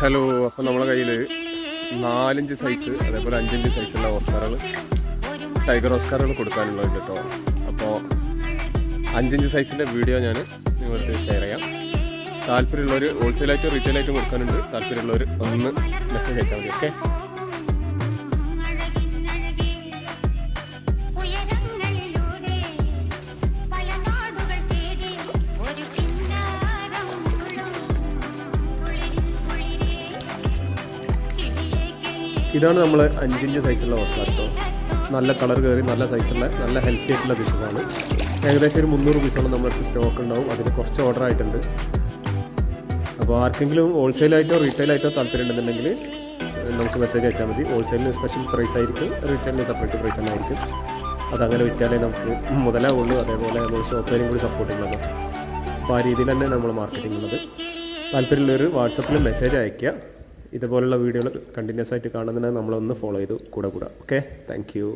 Hello, അപ്പോൾ നമ്മളെ കയ്യിൽ 4-5 സൈസ് അതേപോലെ 5-5 സൈസുള്ള ഓസ്കാറുകൾ, ടൈഗർ ഓസ്കാറുകൾ കൊടുക്കാനുള്ളത് കേട്ടോ. അപ്പോൾ 5-5 സൈസിൻ്റെ വീഡിയോ ഞാൻ നിങ്ങൾക്ക് ഷെയർ ചെയ്യാം. താല്പര്യമുള്ളവർ ഹോൾസെയിലായിട്ടും റീറ്റെയിലായിട്ടും കൊടുക്കാനുണ്ട്. താല്പര്യമുള്ളവർ ഒന്ന് മെസ്സേജ് അയച്ചാൽ മതി. ഓക്കെ. ഇതാണ് നമ്മൾ 5-5 സൈസുള്ള ഓസ്കാർ കേട്ടോ. നല്ല കളർ കയറി നല്ല സൈസുള്ള നല്ല ഹെൽത്തി ആയിട്ടുള്ള ഫിഷസാണ്. ഏകദേശം ഒരു 300 പീസോളം നമ്മുടെ അടുത്ത് സ്റ്റോക്ക് ഉണ്ടാവും. അതിന് കുറച്ച് ഓർഡർ ആയിട്ടുണ്ട്. അപ്പോൾ ആർക്കെങ്കിലും ഹോൾസെയിലായിട്ടോ റീറ്റെയിലായിട്ടോ താല്പര്യം ഉണ്ടെന്നുണ്ടെങ്കിൽ നമുക്ക് മെസ്സേജ് അയച്ചാൽ മതി. ഹോൾസെയിലിന് സ്പെഷ്യൽ പ്രൈസ് ആയിരിക്കും, റീറ്റെയിലിന് സെപ്പറേറ്റ് പ്രൈസ് തന്നെ ആയിരിക്കും. അതങ്ങനെ വിറ്റാലേ നമുക്ക് മുതലാവുള്ളൂ. അതേപോലെ നമ്മൾ ഷോപ്പേരും കൂടി സപ്പോർട്ട് ചെയ്യുന്നത്. അപ്പോൾ ആ രീതിയിൽ തന്നെ നമ്മൾ മാർക്കറ്റിംഗ് ഉള്ളത്. താല്പര്യമുള്ളവർ വാട്സപ്പിൽ മെസ്സേജ് അയയ്ക്കുക. ഇതുപോലുള്ള വീഡിയോകൾ കണ്ടിന്യൂസ് ആയിട്ട് കാണുന്നതിനായി നമ്മളൊന്ന് ഫോളോ ചെയ്തു കൂടെ. Okay, thank you.